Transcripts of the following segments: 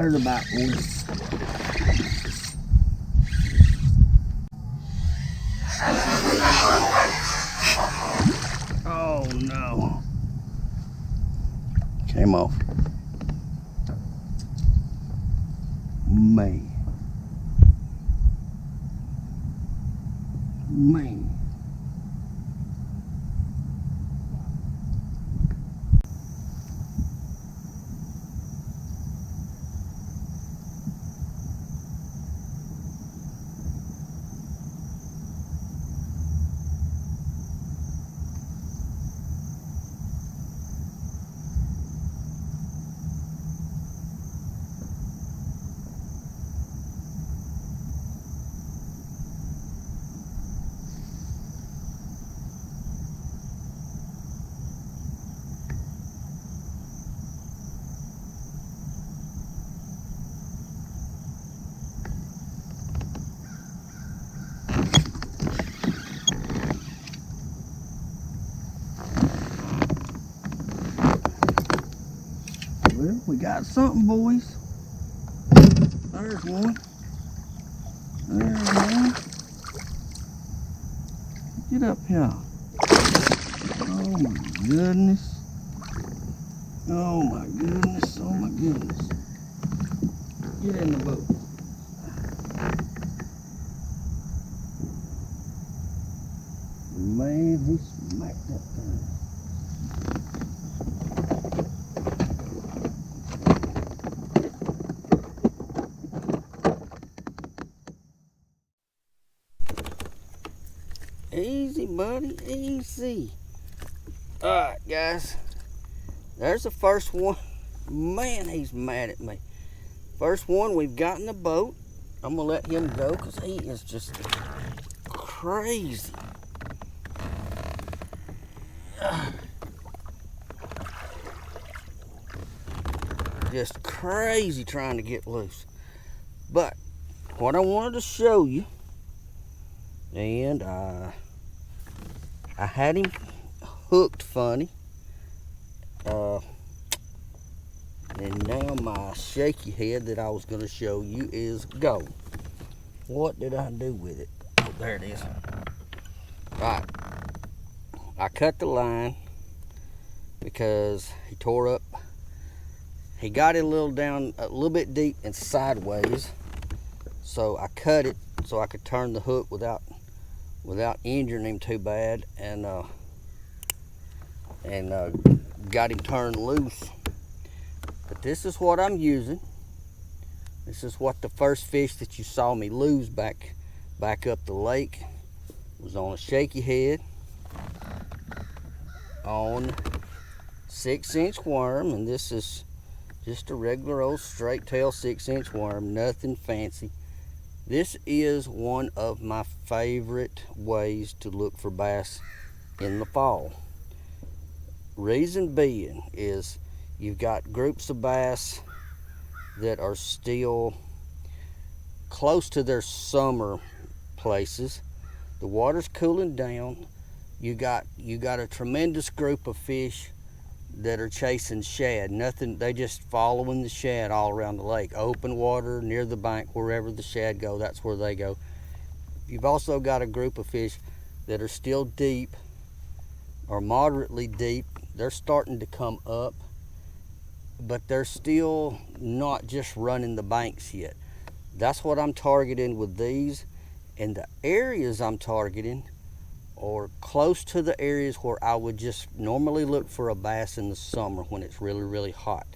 There's a bite, boys. Oh no. Came off. Man. Well, we got something, boys. There's one. There's one. Get up here. Oh my goodness. Oh my goodness. Oh my goodness. Get in the boat. Man, he smacked that thing. Easy, buddy, easy. Alright, guys. There's the first one. Man, he's mad at me. First one we've got in the boat. I'm going to let him go because he is just crazy. Just crazy trying to get loose. But what I wanted to show you, and I had him hooked funny, and now my shaky head that I was going to show you is gone. What did I do with it? Oh, there it is. Right, I cut the line because he tore up. He got it a little bit deep and sideways, so I cut it so I could turn the hook without injuring him too bad, and got him turned loose. But this is what I'm using. This is what the first fish that you saw me lose back up the lake was on a shaky head on 6-inch worm, and this is just a regular old straight tail 6-inch worm, nothing fancy. This is one of my favorite ways to look for bass in the fall. Reason being is you've got groups of bass that are still close to their summer places. The water's cooling down. You got a tremendous group of fish that are chasing shad. Nothing, they just following the shad all around the lake. Open water, near the bank, wherever the shad go, that's where they go. You've also got a group of fish that are still deep or moderately deep. They're starting to come up, but they're still not just running the banks yet. That's what I'm targeting with these, and the areas I'm targeting or close to the areas where I would just normally look for a bass in the summer when it's really, really hot.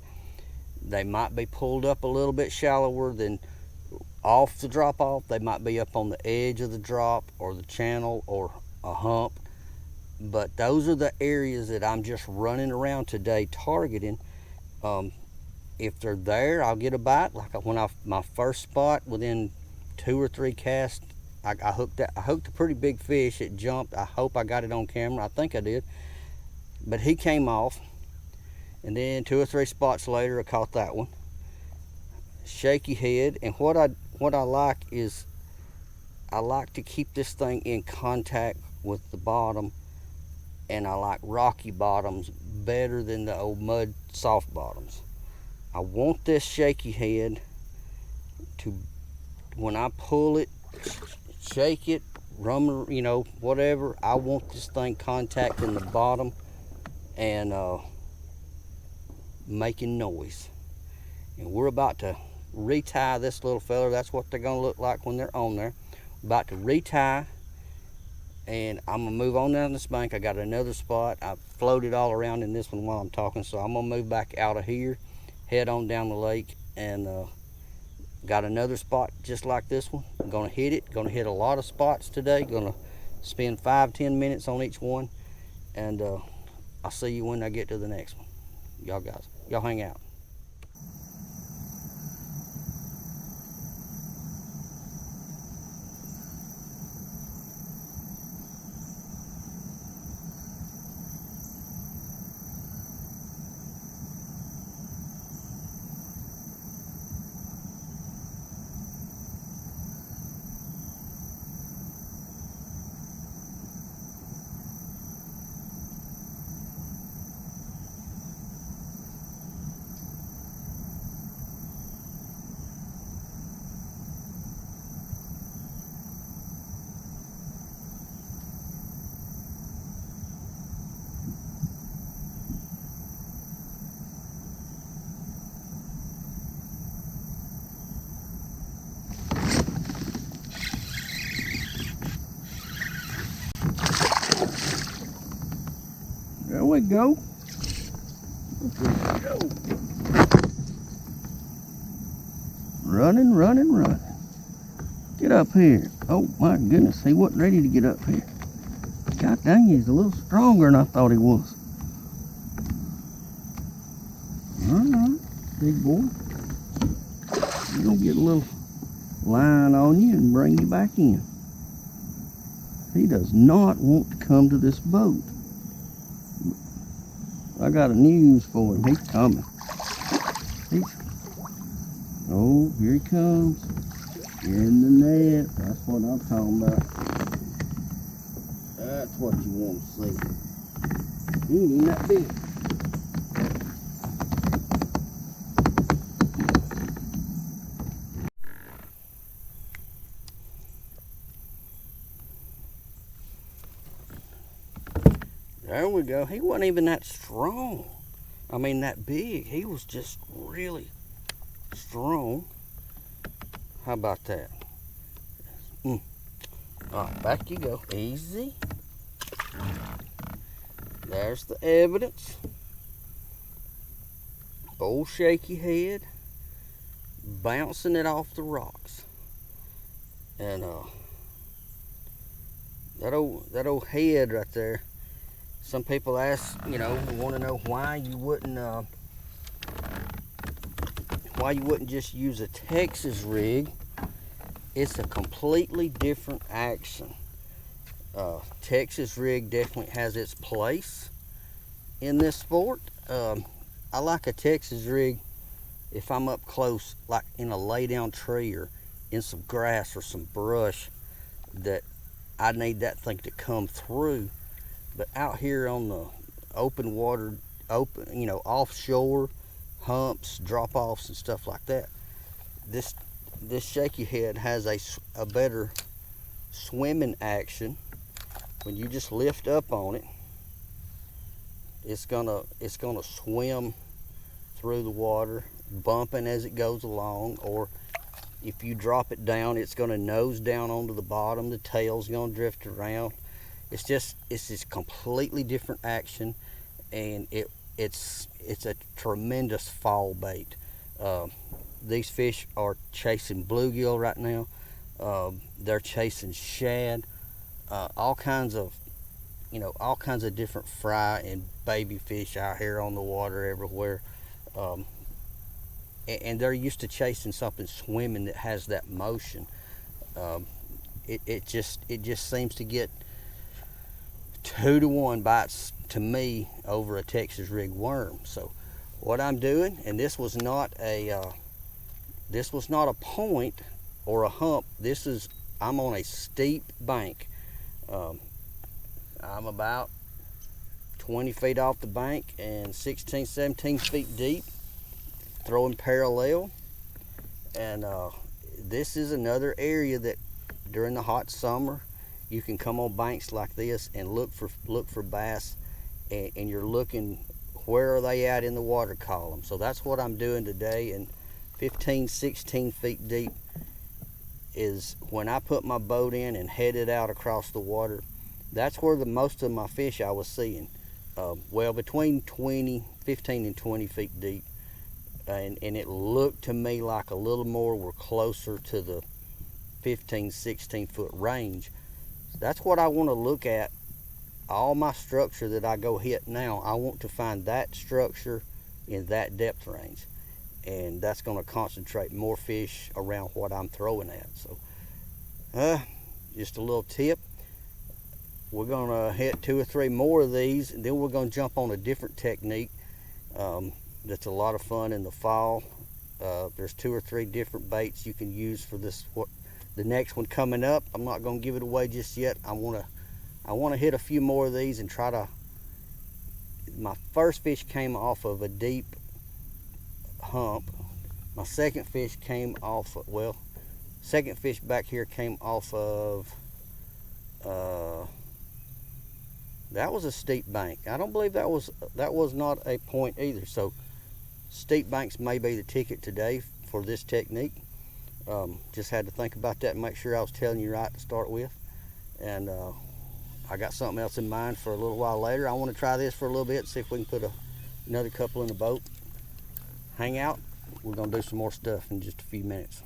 They might be pulled up a little bit shallower than off the drop off. They might be up on the edge of the drop or the channel or a hump. But those are the areas that I'm just running around today targeting. If they're there, I'll get a bite. Like when my first spot, within 2 or 3 casts, I hooked a pretty big fish. It jumped. I hope I got it on camera. I think I did. But he came off, and then 2 or 3 spots later, I caught that one. Shaky head, and what I like is I like to keep this thing in contact with the bottom, and I like rocky bottoms better than the old mud soft bottoms. I want this shaky head to, when I pull it, shake it, rum, you know, whatever, I want this thing contacting the bottom and making noise. And we're about to retie this little fella. That's what they're gonna look like when they're on there. About to retie, and I'm gonna move on down this bank. I got another spot. I floated all around in this one while I'm talking, so I'm gonna move back out of here, head on down the lake, and got another spot just like this one. I'm gonna hit it. Gonna hit a lot of spots today. Gonna spend 5-10 minutes on each one, and I'll see you when I get to the next one. Y'all hang out. There we go. Running, running, running. Get up here. Oh my goodness, he wasn't ready to get up here. God dang, he's a little stronger than I thought he was. Alright, big boy. You're gonna get a little line on you and bring you back in. He does not want to come to this boat. I got a news for him. He's coming. Oh, here he comes. In the net. That's what I'm talking about. That's what you want to see. He ain't even that big. There we go. He wasn't even that strong. I mean, that big. He was just really strong. How about that? All right, back you go. Easy. There's the evidence. Old shaky head. Bouncing it off the rocks. And that old head right there. Some people ask, you know, want to know why you wouldn't just use a Texas rig. It's a completely different action. Texas rig definitely has its place in this sport. I like a Texas rig if I'm up close, like in a lay down tree or in some grass or some brush that I need that thing to come through. But out here on the open water, offshore humps, drop-offs and stuff like that, this shaky head has a better swimming action. When you just lift up on it, it's gonna swim through the water, bumping as it goes along. Or if you drop it down, it's gonna nose down onto the bottom. The tail's gonna drift around. It's this completely different action, and it's a tremendous fall bait. These fish are chasing bluegill right now. They're chasing shad, all kinds of different fry and baby fish out here on the water everywhere. And they're used to chasing something swimming that has that motion. It just seems to get 2-to-1 bites to me over a Texas rig worm. So what I'm doing, and this was not a point or a hump. I'm on a steep bank. I'm about 20 feet off the bank and 16, 17 feet deep. throwing parallel, and this is another area that during the hot summer you can come on banks like this and look for bass, and you're looking where are they at in the water column. So that's what I'm doing today, and 15-16 feet deep is when I put my boat in and headed out across the water. That's where the most of my fish I was seeing. Well, between 15 and 20 feet deep, and it looked to me like a little more were closer to the 15-16 foot range. That's what I want to look at. All my structure that I go hit now, I want to find that structure in that depth range, and that's going to concentrate more fish around what I'm throwing at. So just a little tip. We're going to hit 2 or 3 more of these, and then we're going to jump on a different technique that's a lot of fun in the fall. There's 2 or 3 different baits you can use for this. The next one coming up, I'm not going to give it away just yet. I want to hit a few more of these and try to. My first fish came off of a deep hump. My second fish came off, second fish back here came off of, that was a steep bank. I don't believe that was not a point either. So steep banks may be the ticket today for this technique. Just had to think about that and make sure I was telling you right to start with. And I got something else in mind for a little while later. I want to try this for a little bit, see if we can put another couple in the boat. Hang out. We're going to do some more stuff in just a few minutes.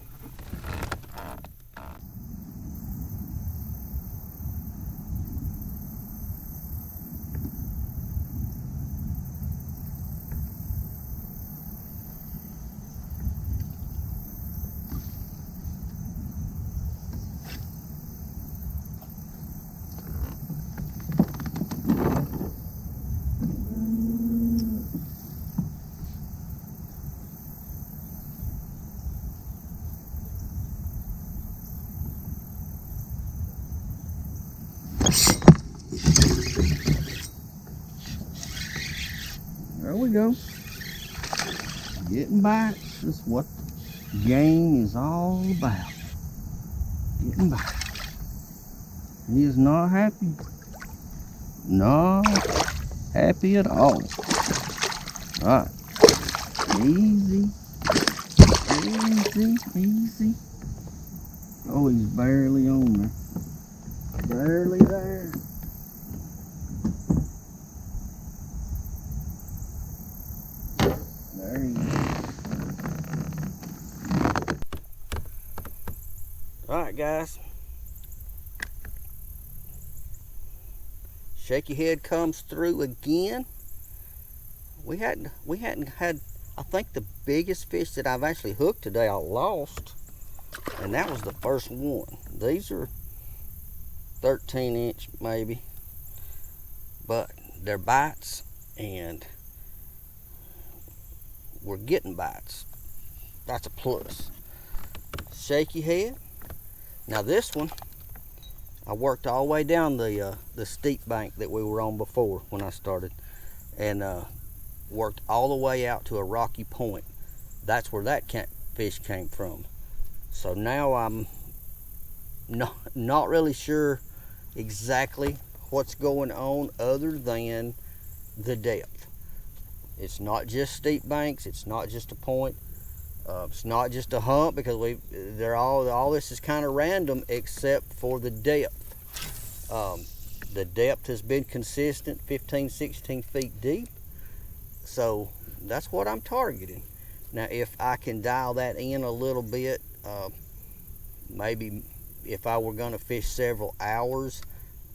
There we go. Getting bites is what the game is all about. Getting bites. He is not happy. Not happy at all. Alright. Easy. Easy. Easy. Oh, he's barely on there. Barely there. There he is. Alright, guys. Shaky head comes through again. We hadn't had, I think the biggest fish that I've actually hooked today I lost, and that was the first one. These are 13-inch maybe, but they're bites, and we're getting bites. That's a plus. Shaky head. Now this one, I worked all the way down the steep bank that we were on before when I started, and worked all the way out to a rocky point. That's where that fish came from. So now I'm not really sure exactly what's going on other than the depth. It's not just steep banks. It's not just a point. It's not just a hump, because all this is kind of random except for the depth. The depth has been consistent, 15-16 feet deep. So that's what I'm targeting. Now, if I can dial that in a little bit, maybe if I were going to fish several hours,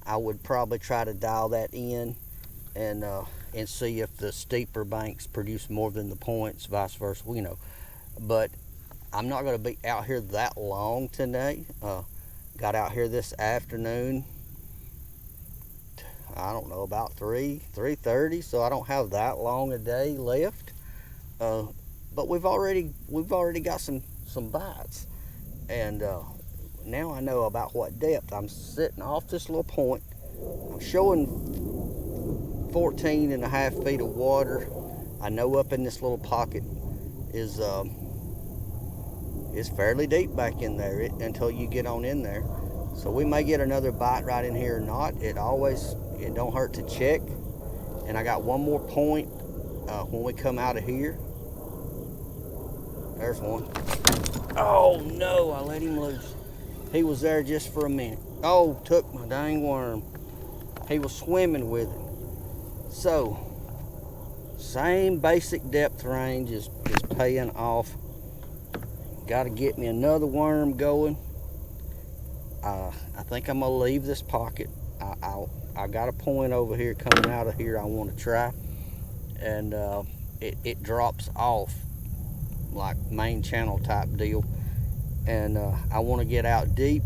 I would probably try to dial that in and see if the steeper banks produce more than the points, vice versa, you know. But I'm not going to be out here that long today. Got out here this afternoon, I don't know, about 3:30, so I don't have that long a day left. But we've already got some bites, and now I know about what depth. I'm sitting off this little point. I'm showing 14.5 feet of water. I know up in this little pocket is fairly deep back in there until you get on in there. So we may get another bite right in here or not. It don't hurt to check. And I got one more point when we come out of here. There's one. Oh no, I let him loose. He was there just for a minute. Oh, took my dang worm. He was swimming with it. So, same basic depth range is paying off. Got to get me another worm going. I think I'm gonna leave this pocket. I got a point over here coming out of here I want to try, and it drops off like main channel type deal, and I want to get out deep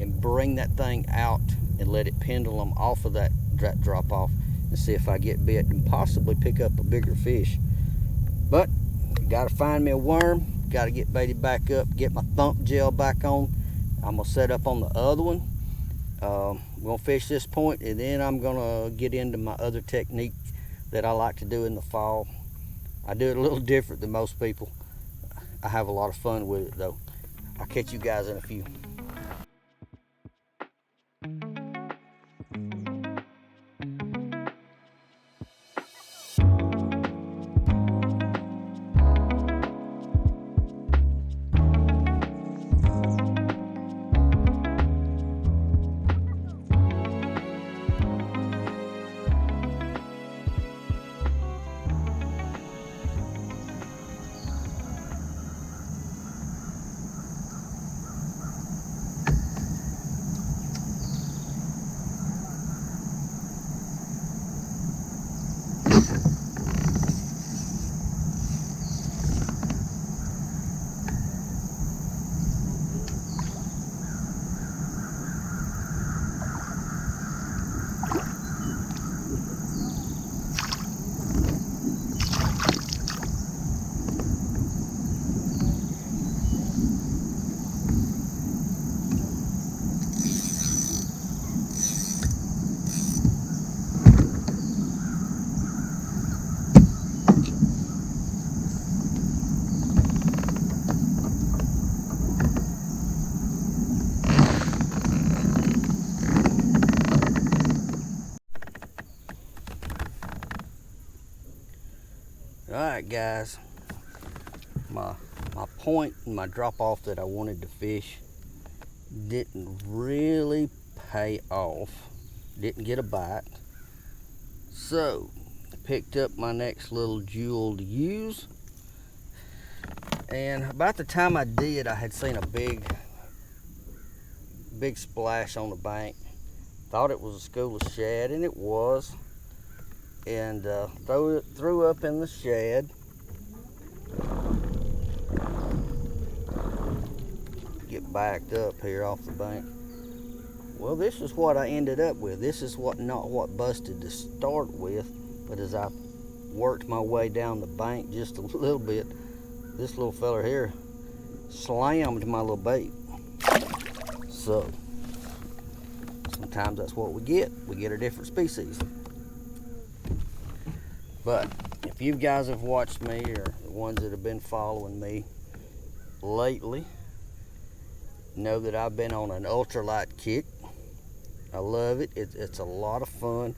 and bring that thing out and let it pendulum off of that drop off and see if I get bit and possibly pick up a bigger fish. But got to find me a worm, got to get baited back up, get my thump gel back on. I'm gonna set up on the other one. I'm gonna fish this point, and then I'm gonna get into my other technique that I like to do in the fall. I do it a little different than most people. I have a lot of fun with it though. I'll catch you guys in a few. Alright guys, my point and my drop off that I wanted to fish didn't really pay off, didn't get a bite. So I picked up my next little jewel to use, and about the time I did, I had seen a big splash on the bank. Thought it was a school of shad, and it was. And threw up in the shad. Get backed up here off the bank. Well, this is what I ended up with. This is not what busted to start with, but as I worked my way down the bank just a little bit, this little fella here slammed my little bait. So sometimes that's what we get. We get a different species. But if you guys have watched me, or the ones that have been following me lately, know that I've been on an ultralight kick. I love it. It's a lot of fun,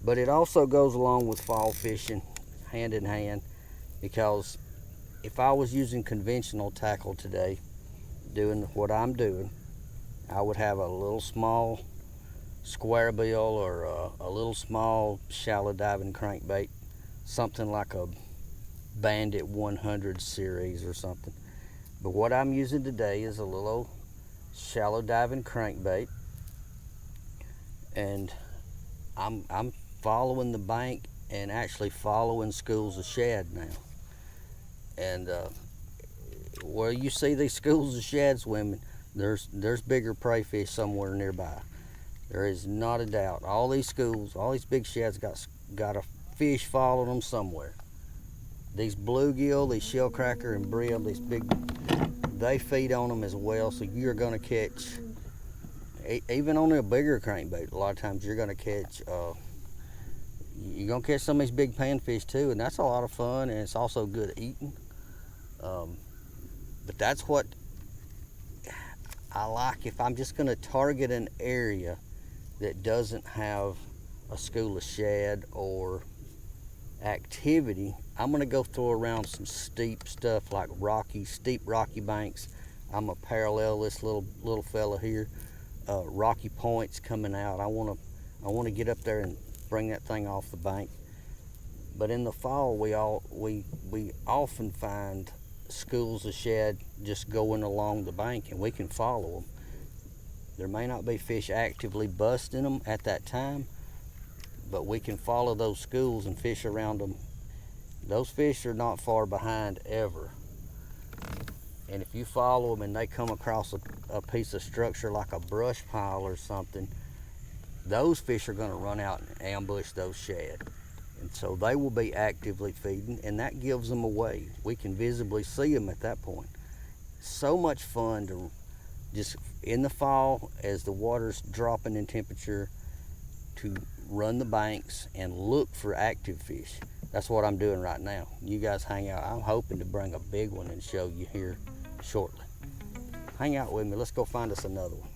but it also goes along with fall fishing hand in hand, because if I was using conventional tackle today, doing what I'm doing, I would have a little small square bill or a little small shallow diving crankbait, something like a Bandit 100 series or something. But what I'm using today is a little shallow diving crankbait, and I'm following the bank and actually following schools of shad now. And where you see these schools of shad swimming, there's bigger prey fish somewhere nearby. There is not a doubt. All these schools, all these big shads got a fish following them somewhere. These bluegill, these shellcracker and brim, these big, they feed on them as well. So you're going to catch, even on a bigger crankbait, a lot of times you're going to catch, you're going to catch some of these big panfish too, and that's a lot of fun, and it's also good eating. But that's what I like. If I'm just going to target an area that doesn't have a school of shad or activity, I'm going to go throw around some steep stuff like steep rocky banks. I'm going to parallel this little fella here. Rocky points coming out. I want to get up there and bring that thing off the bank. But in the fall, we often find schools of shad just going along the bank, and we can follow them. There may not be fish actively busting them at that time, but we can follow those schools and fish around them. Those fish are not far behind ever. And if you follow them and they come across a piece of structure like a brush pile or something, those fish are going to run out and ambush those shad. And so they will be actively feeding, and that gives them away. We can visibly see them at that point. So much fun to just in the fall as the water's dropping in temperature to run the banks and look for active fish. That's what I'm doing right now. You guys hang out. I'm hoping to bring a big one and show you here shortly. Hang out with me. Let's go find us another one.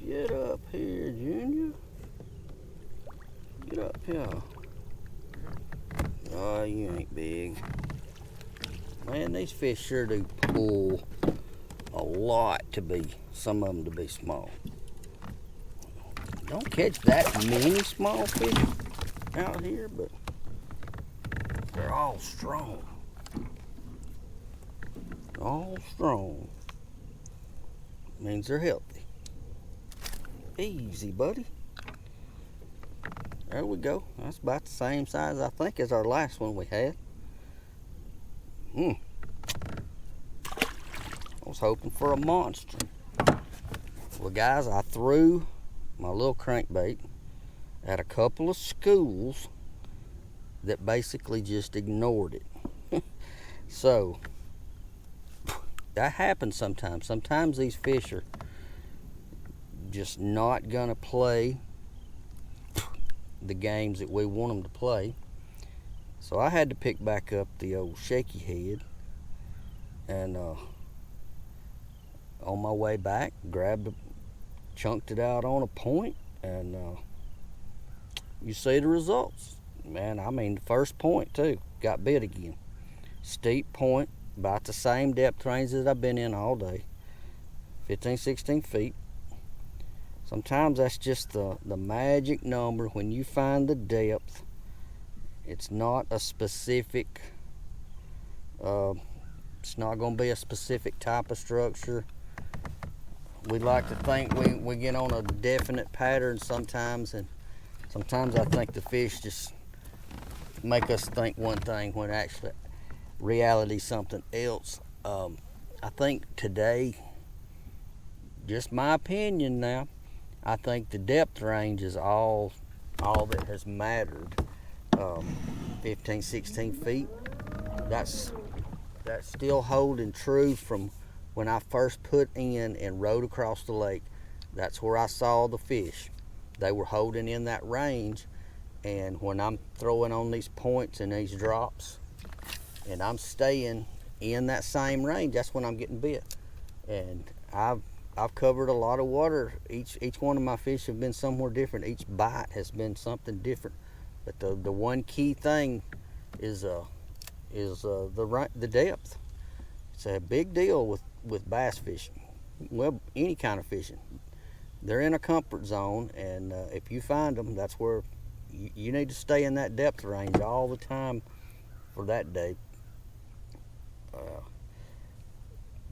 Get up here, Junior. Get up here. Oh, you ain't big. Man, these fish sure do pull a lot to be, some of them to be small. Don't catch that many small fish out here, but they're all strong. All strong. Means they're healthy. Easy, buddy. There we go. That's about the same size, I think, as our last one we had. I was hoping for a monster. Well, guys, I threw my little crankbait at a couple of schools that basically just ignored it. So, that happens sometimes. Sometimes these fish are just not gonna play the games that we want them to play. So I had to pick back up the old shaky head, and on my way back, chunked it out on a point, and you see the results. Man, I mean, the first point too, got bit again. Steep point, about the same depth range that I've been in all day, 15, 16 feet. Sometimes that's just the magic number when you find the depth. It's not a specific It's not going to be a specific type of structure. We like to think we get on a definite pattern sometimes, and sometimes I think the fish just make us think one thing when actually reality something else. I think today, just my opinion now, I think the depth range is all that has mattered. 15, 16 feet. That's still holding true from when I first put in and rode across the lake. That's where I saw the fish. They were holding in that range, and when I'm throwing on these points and these drops, and I'm staying in that same range, that's when I'm getting bit. And I've covered a lot of water. Each one of my fish have been somewhere different. Each bite has been something different. But the one key thing is the depth. It's a big deal with bass fishing. Well, any kind of fishing. They're in a comfort zone, and if you find them, that's where you need to stay in that depth range all the time for that day.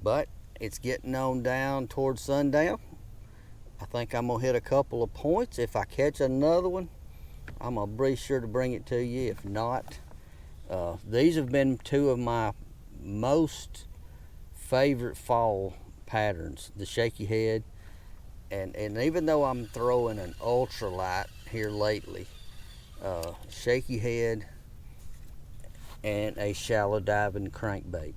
But it's getting on down towards sundown. I think I'm going to hit a couple of points. If I catch another one, I'm going to be sure to bring it to you. If not, these have been two of my most favorite fall patterns, the shaky head. And even though I'm throwing an ultralight here lately, shaky head and a shallow diving crankbait.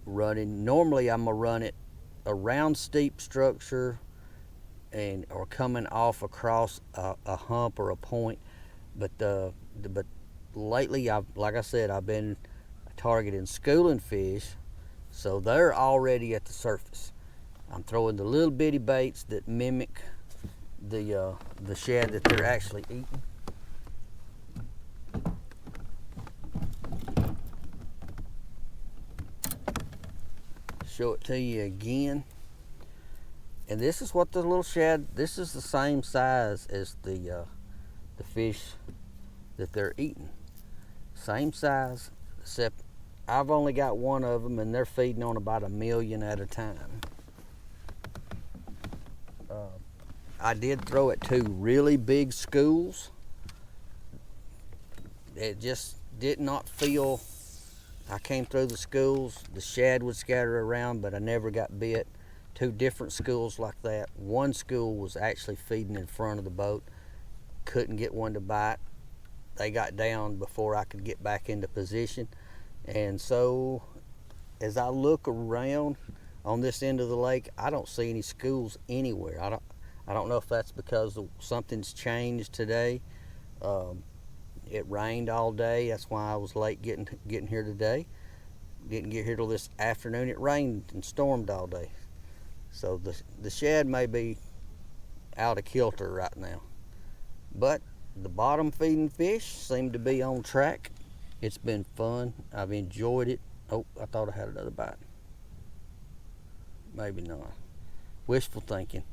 Normally I'm gonna run it around steep structure or coming off across a hump or a point, but lately like I said, I've been targeting schooling fish, so they're already at the surface. I'm throwing the little bitty baits that mimic the shad that they're actually eating. Show it to you again. And this is what the little shad, this is the same size as the fish that they're eating. Same size, except I've only got one of them and they're feeding on about 1 million at a time. I did throw it 2 really big schools. It just did not feel, I came through the schools, the shad would scatter around, but I never got bit. 2 different schools like that. One school was actually feeding in front of the boat. Couldn't get one to bite. They got down before I could get back into position. And so as I look around on this end of the lake, I don't see any schools anywhere. I don't know if that's because something's changed today. It rained all day. That's why I was late getting here today. Didn't get here till this afternoon. It rained and stormed all day. So the shad may be out of kilter right now. But the bottom feeding fish seem to be on track. It's been fun. I've enjoyed it. Oh, I thought I had another bite. Maybe not. Wishful thinking.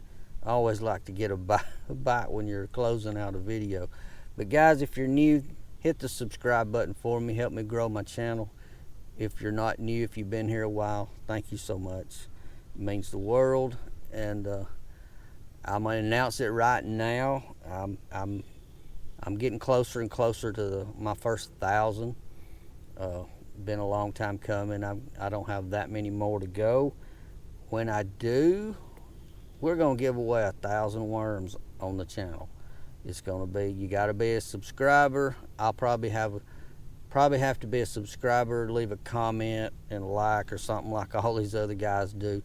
I always like to get a bite when you're closing out a video. But guys, if you're new, hit the subscribe button for me. Help me grow my channel. If you're not new, if you've been here a while, thank you so much. It means the world. And I'm gonna announce it right now. I'm getting closer and closer to my first 1,000. Been a long time coming. I don't have that many more to go. When I do, we're gonna give away 1,000 worms on the channel. It's gonna be, you gotta be a subscriber. I'll probably have to be a subscriber, leave a comment and a like or something like all these other guys do.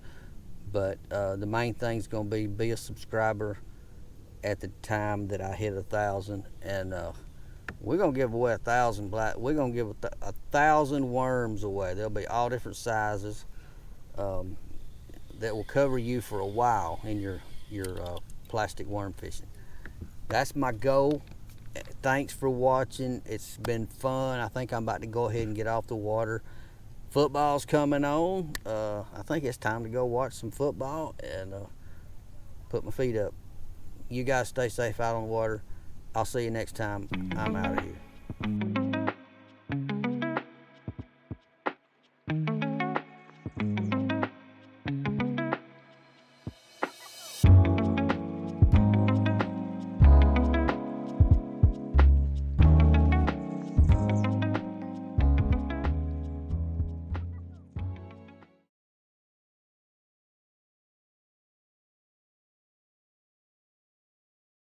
But the main thing's gonna be a subscriber at the time that I hit 1,000, and we're gonna give away 1,000 we're gonna give 1,000 worms away. They'll be all different sizes. That will cover you for a while in your plastic worm fishing. That's my goal. Thanks for watching. It's been fun. I think I'm about to go ahead and get off the water. Football's coming on. I think it's time to go watch some football and put my feet up. You guys stay safe out on the water. I'll see you next time. I'm out of here.